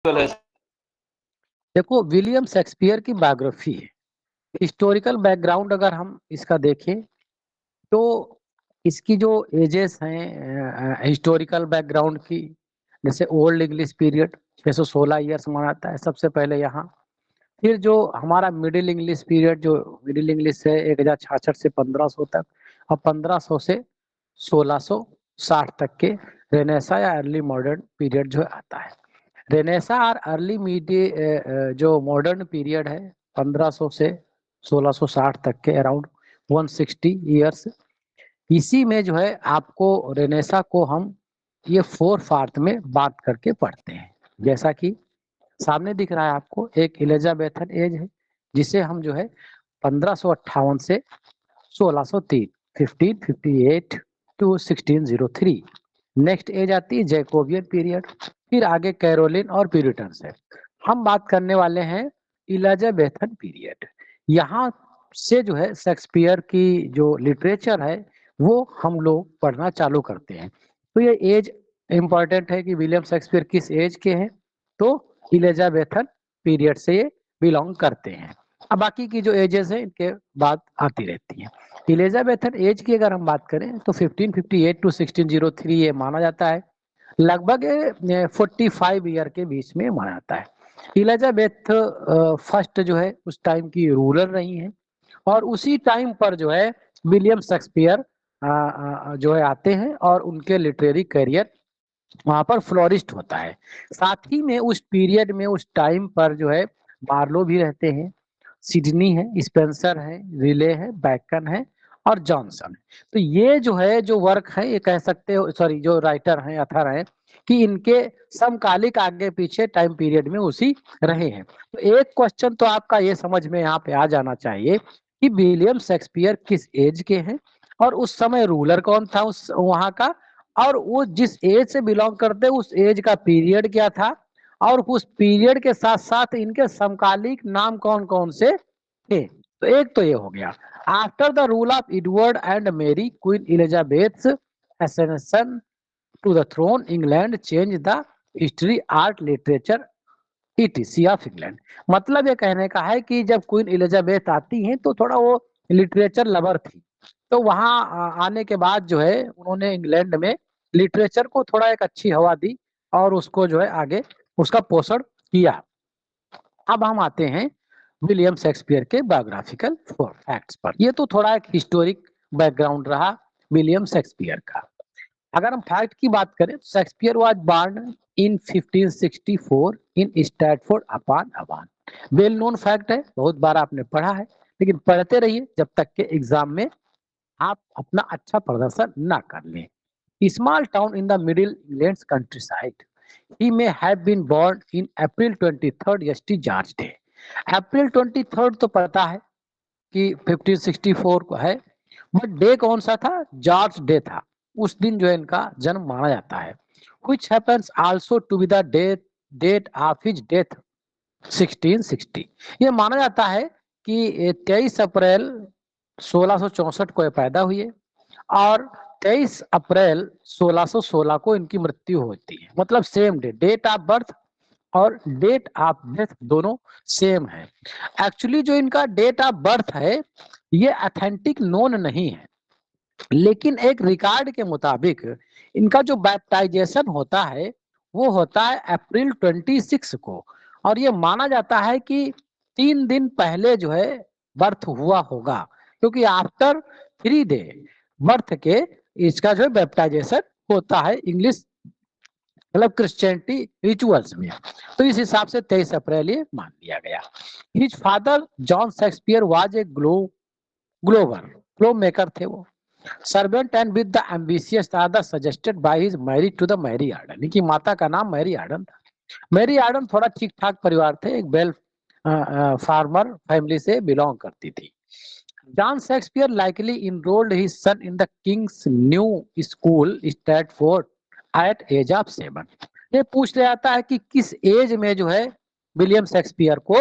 देखो, William Shakespeare की biography है। हिस्टोरिकल बैकग्राउंड अगर हम इसका देखें तो इसकी जो एजेस हैं हिस्टोरिकल बैकग्राउंड की, जैसे ओल्ड इंग्लिश पीरियड 616 ईयर्स माना जाता है सबसे पहले यहाँ। फिर जो हमारा मिडिल इंग्लिश पीरियड, जो मिडिल इंग्लिश है 1066 से 1500 तक, और 1500 से 1660 तक के रेनेसा या अर्ली मॉडर्न पीरियड जो आता है। रेनेसा और अर्ली जो मॉडर्न पीरियड है 1500 से 1660 तक के, अराउंड 160 ईयर्स, इसी में जो है आपको रेनेसा को हम ये 4 पार्ट में बांट करके पढ़ते हैं। जैसा कि सामने दिख रहा है आपको, एक एलिजाबेथन एज है जिसे हम जो है 1558 से 1603, 1558 टू 1603। नेक्स्ट एज आती है जैकोबियन पीरियड, फिर आगे कैरोलिन और प्यूरिटन है। हम बात करने वाले हैं एलिजाबेथन पीरियड। यहाँ से जो है शेक्सपियर की जो लिटरेचर है वो हम लोग पढ़ना चालू करते हैं। तो ये एज इंपॉर्टेंट है कि विलियम शेक्सपियर किस एज के हैं, तो एलिजाबेथन पीरियड से ये बिलोंग करते हैं। अब बाकी की जो एजेस है इनके बाद आती रहती हैं। एलिजाबेथन एज की अगर हम बात करें तो 1558 टू 1603 ये माना जाता है, लगभग 45 ईयर के बीच में माना जाता है। एलिजाबेथ फर्स्ट जो है उस टाइम की रूलर रही हैं, और उसी टाइम पर जो है विलियम शेक्सपियर जो है आते हैं और उनके लिटरेरी करियर वहां पर फ्लोरिस्ट होता है। साथ ही में उस पीरियड में उस टाइम पर जो है मार्लो भी रहते हैं, सिडनी है, स्पेंसर है, रिले है, बैकन है और जॉनसन है। तो ये जो है जो वर्क है, ये कह सकते हो, सॉरी, जो राइटर हैं, अथर हैं, कि इनके समकालिक आगे पीछे टाइम पीरियड में उसी रहे हैं। तो एक क्वेश्चन तो आपका ये समझ में यहाँ पे आ जाना चाहिए कि विलियम शेक्सपियर किस एज के हैं और उस समय रूलर कौन था उस वहां का, और वो जिस एज से बिलोंग करते उस एज का पीरियड क्या था, और उस पीरियड के साथ साथ इनके समकालिक नाम कौन कौन से थे। तो एक तो ये हो गया। After the rule of Edward and Mary, queen Elizabeth ascension to the throne, England change the history, art, literature ETC of England. मतलब ये कहने का है कि जब क्वीन एलिजाबेथ आती हैं तो थोड़ा वो लिटरेचर लवर थी, तो वहां आने के बाद जो है उन्होंने इंग्लैंड में लिटरेचर को थोड़ा एक अच्छी हवा दी और उसको जो है आगे उसका पोषण किया। अब हम आते हैं विलियम शेक्सपियर के बायोग्राफिकल फैक्ट्स पर। ये तो थोड़ा एक हिस्टोरिक बैकग्राउंड रहा विलियम शेक्सपियर का। अगर हम फैक्ट की बात करें, Shakespeare was born in 1564 in Stratford upon Avon. Well known fact है, बहुत बार आपने पढ़ा है, लेकिन पढ़ते रहिए जब तक के एग्जाम में आप अपना अच्छा प्रदर्शन ना कर लें। Small town in the middle England countryside, he may have been born in April 23rd ST George day. April 23rd तो पता है कि 1564 को है, बट डे कौन सा था? जॉर्ज डे था। उस दिन जो है इनका जन्म माना जाता है। which happens also to be the date of his death 1660। ये माना जाता है कि 23 अप्रैल 1664 को ये पैदा हुए और 23 अप्रैल 1616 को इनकी मृत्यु होती है। मतलब same day, date of birth और डेट ऑफ डेथ दोनों सेम है। एक्चुअली जो इनका डेट ऑफ बर्थ है ये अथेंटिक नोन नहीं है, लेकिन एक रिकॉर्ड के मुताबिक इनका जो बैप्टाइजेशन होता है वो होता है अप्रैल 26 को, और ये माना जाता है कि 3 दिन पहले जो है बर्थ हुआ होगा, क्योंकि आफ्टर 3 डे बर्थ के इसका जो है बैप्टाइजेशन होता है इंग्लिश, मतलब क्रिश्चियनिटी रिचुअल्स में। तो इस हिसाब से 23 अप्रैल ये मान लिया गया। His father John Shakespeare was a glover, globe maker थे वो। Servant and with the ambitious father suggested by his marriage to the Mary Arden. इनकी माता का नाम मैरी आर्डन था। मैरी आर्डन थोड़ा ठीक ठाक परिवार थे, एक बेल फार्मर फैमिली से बिलोंग करती थी। John Shakespeare likely enrolled his son in the King's new school Stratford at age of 7। ये पूछ लिया जाता है कि किस एज में जो है विलियम शेक्सपियर को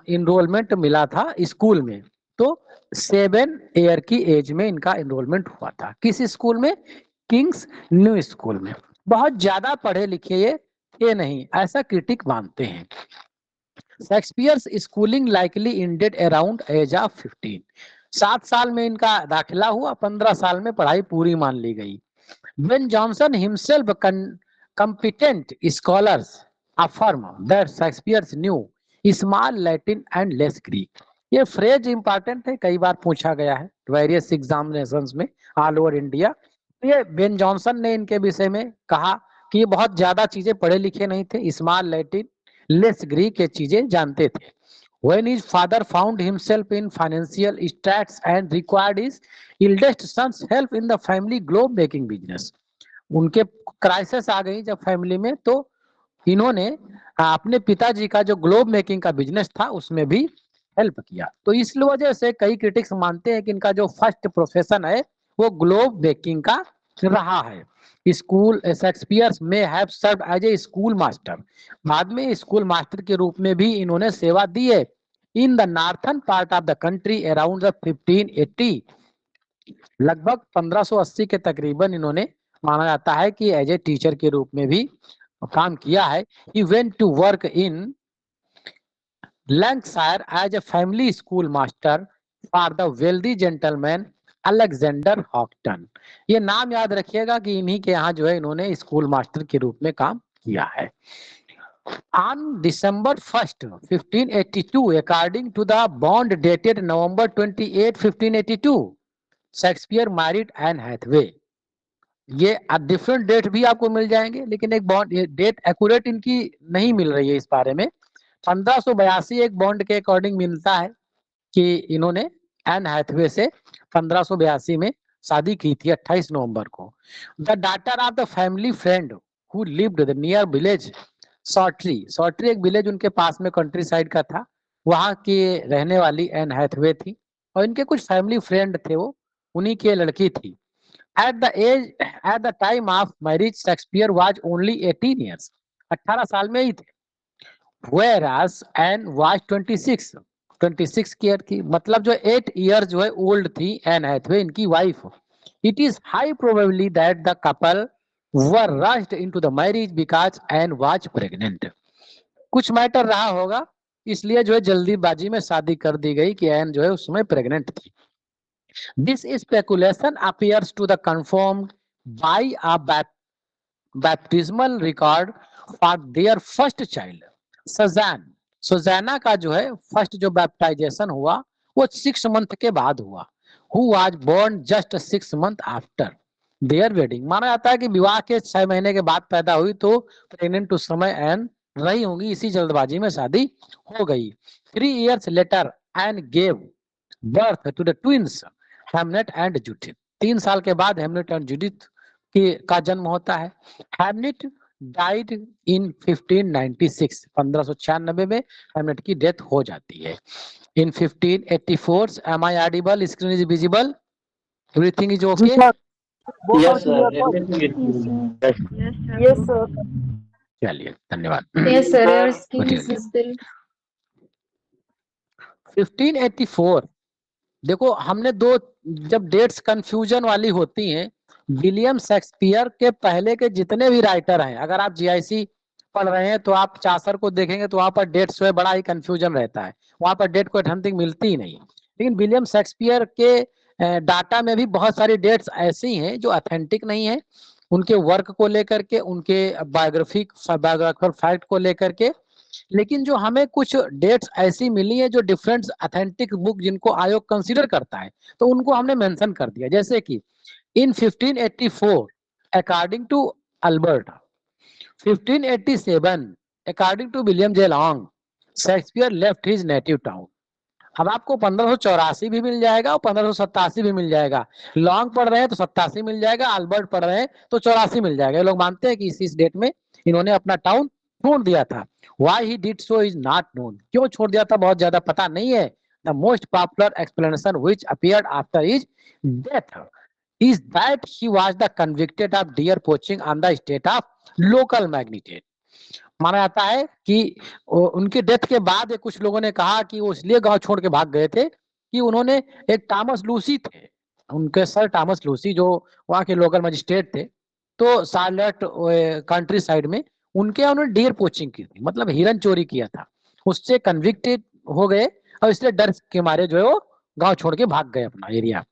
इनरोलमेंट मिला था स्कूल में, तो 7 ईयर की एज में इनका एनरोलमेंट हुआ था। किस स्कूल में? किंग्स न्यू स्कूल में। बहुत ज्यादा पढ़े लिखे ये ये नहीं, ऐसा क्रिटिक मानते हैं। Shakespeare's schooling likely ended around age of 15। 7 साल में इनका दाखिला हुआ, 15 साल में पढ़ाई पूरी मान ली गई। When Johnson himself competent scholars affirm that Shakespeare knew small Latin and less Greek। ये फ्रेज इंपॉर्टेंट है, कई बार पूछा गया है वेरियस एग्जामिनेशंस में ऑल ओवर इंडिया। ये बेन जॉनसन ने इनके विषय में कहा कि ये बहुत ज्यादा चीजें पढ़े लिखे नहीं थे, स्मॉल लैटिन लेस ग्रीक ये चीजें जानते थे। When his father found himself in financial straits and required his eldest son's help in the family globe making business, उनके क्राइसिस आ गई जब फैमिली में, तो इन्होंने अपने पिताजी का जो ग्लोब मेकिंग का बिजनेस था उसमें भी हेल्प किया। तो इस वजह से कई क्रिटिक्स मानते हैं कि इनका जो फर्स्ट प्रोफेशन है वो ग्लोब मेकिंग का रहा है। स्कूल शेक्सपियर में have served as a school master, बाद में स्कूल मास्टर के रूप में भी इन्होंने सेवा दी है। In the northern part of the country around the 1580, लगभग 1580 के तकरीबन इन्होंने माना जाता है कि एज ए टीचर के रूप में भी काम किया है। He went to work in Lancashire as a family school master for the wealthy gentleman Alexander Hoghton. ये नाम याद रखिएगा कि इन्हीं के यहाँ जो है इन्होंने स्कूल मास्टर के रूप में काम किया है। On December 1st, 1582, according to the bond dated November 28, 1582, Shakespeare married Anne Hathaway. ये डिफरेंट डेट भी आपको मिल जाएंगे, लेकिन एक बॉन्ड डेट एक्यूरेट इनकी नहीं मिल रही है इस बारे में। 1582 एक बॉन्ड के अकॉर्डिंग मिलता है कि इन्होंने एन हैथवे से 1582 में शादी की थी 28 नवंबर को। The daughter of the family friend who lived the near village Shottery, Shottery एक विलेज उनके पास में कंट्री साइड का था, वहां की रहने वाली एन हैथवे थी और इनके कुछ फैमिली फ्रेंड थे, वो उन्हीं की लड़की थी। At the time of marriage, Shakespeare was only 18 years, 18 साल में ही थे। Whereas Anne was 26 ईयर की, मतलब जो 8 ईयर जो है ओल्ड थी एन हैथवे इनकी wife. It is high probability that the couple were rushed into the marriage because Anne was pregnant। कुछ मैटर रहा होगा, इसलिए जो है जल्दीबाजी में शादी कर दी गई कि एन जो है उस समय प्रेग्नेंट थी। This speculation appears to the confirmed by a baptismal record for their first child, सजान। सुजाना का जो है फर्स्ट जो बैप्टाइजेशन हुआ वो 6 मंथ के बाद हुआ। Who was born just 6 months after their wedding। माना जाता है कि विवाह के 6 महीने के बाद पैदा हुई, तो प्रेग्नेंट उस समय एन रही होंगी, इसी जल्दबाजी में शादी हो गई। 3 years later Anne gave birth to the twins Hamlet and Judith. 3 साल के बाद हेमलेट एंड जूडिथ का जन्म होता है। हेमलेट डाइड इन 1596, 1596 में हेमलेट की डेथ हो जाती है। In 1584, am I audible, screen is visible, everything is okay? Yes, sir. Everything is Yes, sir. चलिए, धन्यवाद। Yes, sir. Your screen is visible. 1584, देखो हमने दो जब डेट्स कंफ्यूजन वाली होती हैं, विलियम शेक्सपियर के पहले के जितने भी राइटर हैं, अगर आप जीआईसी पढ़ रहे हैं तो आप चासर को देखेंगे तो वहां पर डेट्स जो है बड़ा ही कंफ्यूजन रहता है, वहां पर डेट कोई समथिंग मिलती ही नहीं। लेकिन विलियम शेक्सपियर के डाटा में भी बहुत सारी डेट्स ऐसी हैं जो ऑथेंटिक नहीं है, उनके वर्क को लेकर के, उनके बायोग्राफिकल फैक्ट को लेकर के। लेकिन जो हमें कुछ डेट्स ऐसी मिली है जो डिफरेंट ऑथेंटिक बुक जिनको आयोग कंसीडर करता है, तो उनको हमने मेंशन कर दिया। जैसे कि in 1584 according to Albert, 1587 according to William J Long, Shakespeare left his native town. अब आपको 1584 भी मिल जाएगा और 1587 भी मिल जाएगा। लॉन्ग पढ़ रहे हैं तो 87 मिल जाएगा, अल्बर्ट पढ़ रहे हैं तो 84 मिल जाएगा। ये लोग मानते हैं कि इस डेट में इन्होंने अपना टाउन छोड़ दिया था। Why he did so is not known। क्यों छोड़ दिया था बहुत ज्यादा पता नहीं है। The most popular explanation which appeared after his death is that he was the convicted of deer poaching on the state of local magnitude। माना जाता है कि उनके डेथ के बाद कुछ लोगों ने कहा कि वो इसलिए गांव छोड़ के भाग गए थे कि उन्होंने, एक थॉमस लूसी थे, उनके सर थॉमस लूसी जो वहां के लोकल मजिस्ट्रेट थे, तो शार्लेट कंट्री साइड में उनके यहाँ उन्होंने डियर पोचिंग की थी, मतलब हिरन चोरी किया था, उससे कन्विक्टेड हो गए और इसलिए डर के मारे जो है वो गांव छोड़ के भाग गए अपना area.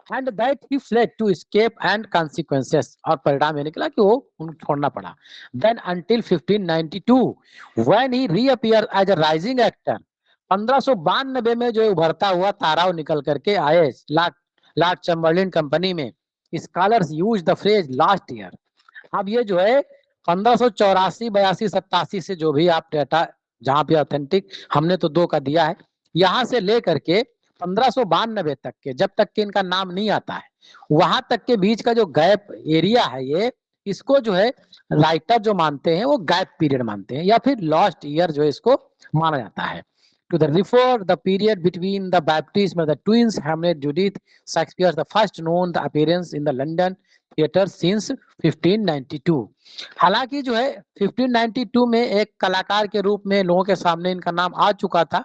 And that he fled to escape and consequences, और परिणाम ये निकला कि वो उनको छोड़ना पड़ा। Then until 1592 when he reappear as a rising actor, 1592 में जो उभरता हुआ ताराव निकल करके आए लॉर्ड चैम्बरलिन कंपनी में। Scholars use the phrase last year. अब ये जो है 1584, 82, 87 से जो भी आप डेटा जहां पे ऑथेंटिक हमने तो 2 का दिया है, यहां से लेकर के 1592 तक के, जब तक के इनका नाम नहीं आता है, वहां तक के बीच का जो गैप एरिया है, ये इसको जो है राइटर जो मानते हैं वो गैप पीरियड मानते हैं, या फिर लॉस्ट ईयर जो है इसको माना जाता है। To the refer the period between the baptism of the twins Hamlet Judith Shakespeare, the first known the appearance in the London theatre since 1592। हालांकि जो है 1592 में एक कलाकार के रूप में लोगों के सामने इनका नाम आ चुका था,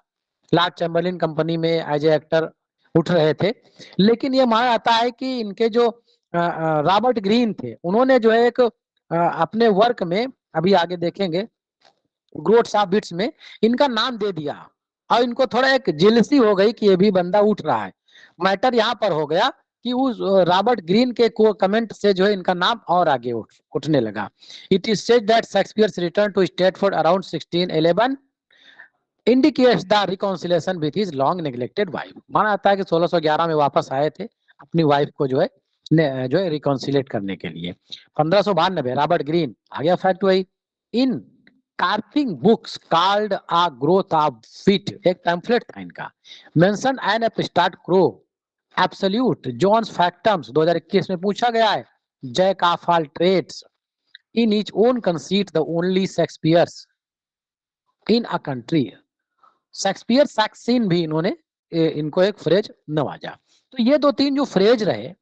लॉर्ड चैम्बरलिन कंपनी में एज ए एक्टर उठ रहे थे, लेकिन ये माना जाता है कि इनके जो रॉबर्ट ग्रीन थे, उन्होंने जो है एक अपने वर्क में, अभी आगे देखेंगे ग्रोथ्स ऑफ बिट्स में, इनका नाम दे दिया और इनको थोड़ा एक जेलसी हो गई कि ये भी बंदा उठ रहा है। मैटर यहाँ पर हो गया कि उस रॉबर्ट ग्रीन के कमेंट से जो है इनका नाम और आगे उठने लगा। It is said that Shakespeare return to Stratford around 1611 indicates the reconciliation with his long neglected wife। माना जाता है कि 1611 में वापस आए थे अपनी वाइफ को जो है रिकॉन्सिलेट करने के लिए। 1592 रॉबर्ट ग्रीन, आ गया फैक्ट वही। In carping books called a growth of fit, एक पैम्फलेट था इनका, mention an upstart crow absolute Johannes factotum 2021 में पूछा गया है, jack of all trades in his own conceit the only Shakespeare's in a country. Shakespeare Shakescene भी इन्होंने इनको एक फ्रेज नवाजा। तो ये 2-3 जो फ्रेज रहे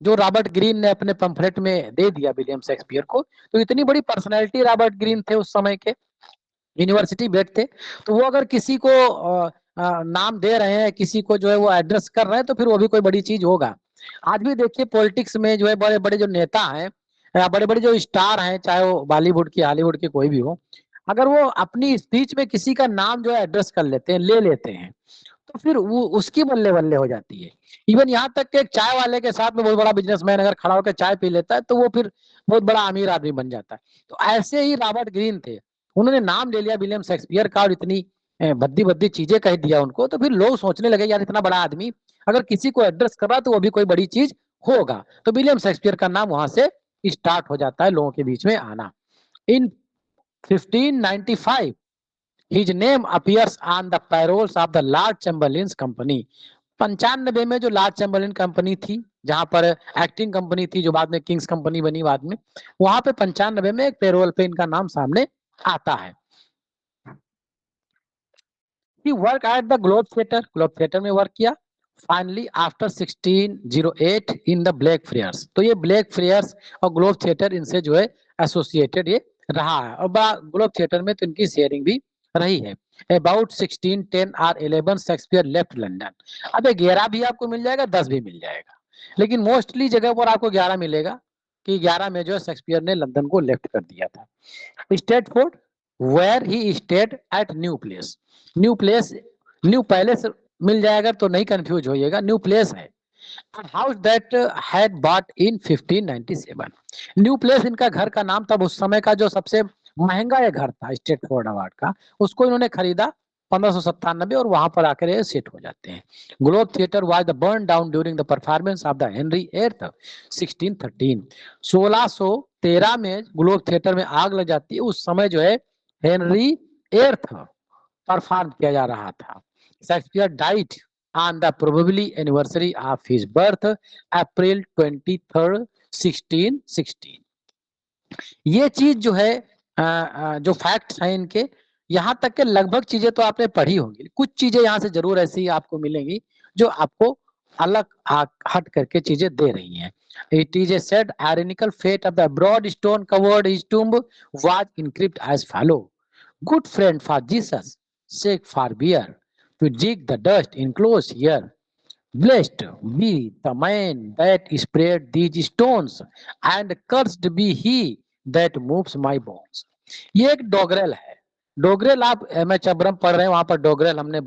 जो रॉबर्ट ग्रीन ने अपने पंफलेट में दे दिया विलियम शेक्सपियर को, तो इतनी बड़ी पर्सनैलिटी रॉबर्ट ग्रीन थे उस समय के, यूनिवर्सिटी बेट थे, तो वो अगर किसी को नाम दे रहे हैं, किसी को जो है वो एड्रेस कर रहे हैं, तो फिर वो भी कोई बड़ी चीज होगा। आज भी देखिए पॉलिटिक्स में जो है बड़े बड़े जो नेता हैं, बड़े बड़े जो स्टार हैं, चाहे वो बॉलीवुड की हॉलीवुड की कोई भी हो, अगर वो अपनी स्पीच में किसी का नाम जो है एड्रेस कर लेते हैं, ले लेते हैं, तो फिर वो उसकी बल्ले बल्ले हो जाती है। इवन यहाँ तक कि एक चाय वाले के साथ में बहुत बड़ा बिजनेसमैन अगर खड़ा होकर चाय पी लेता है, तो वो फिर बहुत बड़ा अमीर आदमी बन जाता है। तो ऐसे ही रॉबर्ट ग्रीन थे, उन्होंने नाम ले लिया विलियम शेक्सपियर का और इतनी भद्दी भद्दी चीजें कह दिया उनको, तो फिर लोग सोचने लगे यार इतना बड़ा आदमी अगर किसी को एड्रेस कर रहा तो वो भी कोई बड़ी चीज होगा। तो विलियम शेक्सपियर का नाम वहां से स्टार्ट हो जाता है लोगों के बीच में आना। इन 1595 his name appears on the payrolls of the Lord Chamberlain's company। 95 में जो लॉर्ड चैम्बरलिन कंपनी थी, जहां पर एक्टिंग कंपनी थी जो बाद में किंग्स कंपनी बनी बाद में, वहां पे 95 में एक पेरोल पे इनका नाम सामने आता है। He worked at the Globe Theatre में वर्क किया। Finally after 1608 in the Blackfriars, तो ये ब्लैक फ्रियर्स और ग्लोब थिएटर इनसे जो है एसोसिएटेड ये रहा है, और ग्लोब थिएटर में तो इनकी शेयरिंग भी रही है। अबाउट 1610 और 11 शेक्सपियर लेफ्ट लंदन। अब 11 भी आपको मिल जाएगा, 10 भी मिल जाएगा, लेकिन मोस्टली जगह पर आपको 11 मिलेगा कि 11 में जो है शेक्सपियर ने लंदन को लेफ्ट कर दिया था। Stratford where he stayed at New Place. New Palace मिल जाएगा तो नहीं कंफ्यूज होइएगा, न्यू प्लेस है। House that had bought in 1597। New Place इनका घर का नाम, तब उस समय का जो सबसे महंगा ये घर था स्ट्रेटफोर्ड अवार्ड का, उसको इन्होंने खरीदा 1597 और वहां पर आकर ये सेट हो जाते हैं। Globe theatre was the burn down during the performance of the Henry eight 1613। 1613 में ग्लोब थिएटर में आग लग जाती है, उस समय जो है हेनरी एट परफॉर्म किया जा रहा था। Shakespeare died on the probably anniversary of his birth, April 23rd 1616। ये चीज जो है जो फैक्ट्स हैं इनके, यहाँ तक के लगभग चीजें तो आपने पढ़ी होंगी, कुछ चीजें यहाँ से जरूर ऐसी आपको मिलेंगी जो आपको अलग हट करके चीजें दे रही हैं। It is a said ironical fate of the broad stone covered his tomb was inscribed as follow: good friend for Jesus, sake for beer, to dig the dust enclosed here. Blessed be the man that spread these stones, and cursed be he that moves my bones. ये एक डोगरेल है। डोगरेल आप M H Abraham पढ़ रहे हैं, वहां पर डोगरेल हमने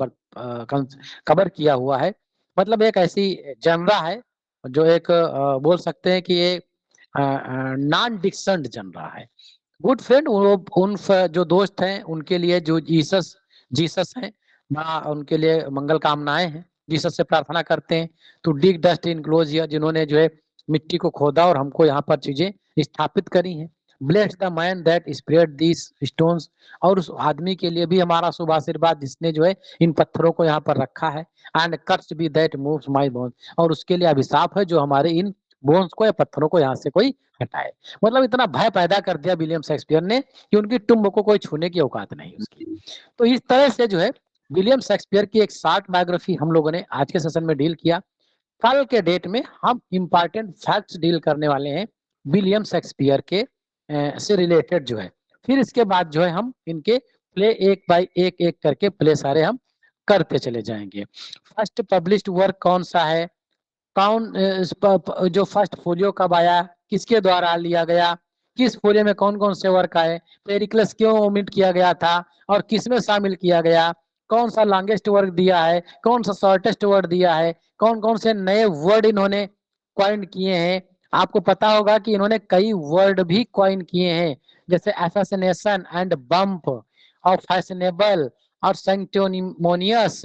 कवर किया हुआ है। मतलब एक ऐसी जनरा है जो एक बोल सकते हैं कि ये नॉन डिक्शनड जनरा है। गुड फ्रेंड, उन जो दोस्त हैं उनके लिए जो जीसस जीसस हैं, उनके लिए मंगल कामनाएं हैं, जीसस से प्रार्थना करते हैं to dig dust enclosed here, जिन्होंने जो है मिट्टी को खोदा और हमको यहाँ पर चीजें स्थापित करी हैं। Bless the man that spread these stones, और उस आदमी के लिए भी हमारा शुभ आशीर्वाद जिसने जो है इन पत्थरों को यहाँ पर रखा है। And curse be that moves my bones, और उसके लिए अभिशाप है जो हमारे इन बोन्स को या पत्थरों को यहाँ से कोई हटाए। मतलब इतना भय पैदा कर दिया विलियम शेक्सपियर ने कि उनकी टुम्ब को कोई छूने की औकात नहीं उसकी। तो इस तरह से जो है विलियम शेक्सपियर की एक शॉर्ट बायोग्राफी हम लोगों ने आज के सेशन में डील किया। कल के डेट में हम इंपॉर्टेंट फैक्ट्स डील करने वाले हैं विलियम शेक्सपियर के से रिलेटेड जो है। फिर इसके बाद जो है हम इनके प्ले एक बाय एक एक करके प्ले सारे हम करते चले जाएंगे। फर्स्ट पब्लिश्ड वर्क कौन सा है, कौन जो फर्स्ट फोलियो कब आया, किसके द्वारा लिया गया, किस फोलियो में कौन कौन से वर्क आए, पेरिक्लस क्यों ओमिट किया गया था और किसमें शामिल किया गया, कौन सा लॉन्गेस्ट वर्क दिया है, कौन सा शॉर्टेस्ट वर्ड दिया है, कौन कौन से नए वर्ड इन्होंने क्वाइन किए हैं। आपको पता होगा कि इन्होंने कई वर्ड भी क्वाइन किए हैं, जैसे एफेसिनेशन एंड बम्प और फैशनेबल और सैंक्टिमोनियस।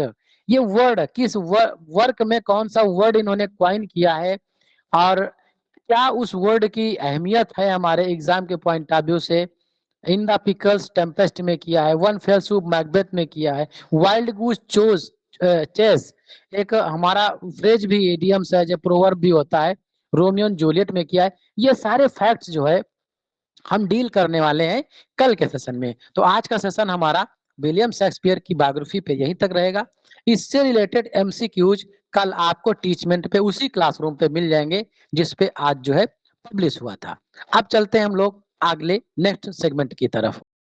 ये वर्ड किस वर्क में कौन सा वर्ड इन्होंने क्वाइन किया है और क्या उस वर्ड की अहमियत है हमारे एग्जाम के पॉइंट ऑफ व्यू से। इन द पिकल्स टेम्पेस्ट में किया है, वन फेल सूप मैकबेथ में किया है, वाइल्ड गूस चोज चेस एक हमारा फ्रेज भी इडियम्स है, जो प्रोवर्ब भी होता है, रोमियो एंड जूलियट में किया है। ये सारे फैक्ट्स जो है हम डील करने वाले हैं कल के सेशन में। तो आज का सेशन हमारा विलियम शेक्सपियर की बायोग्राफी पे यहीं तक रहेगा। इससे रिलेटेड एमसीक्यूज कल आपको टीचमेंट पे उसी क्लासरूम पे मिल जाएंगे जिस पे आज जो है पब्लिश हुआ था। अब चलते हैं हम लोग अगले नेक्स्ट सेगमेंट की तरफ।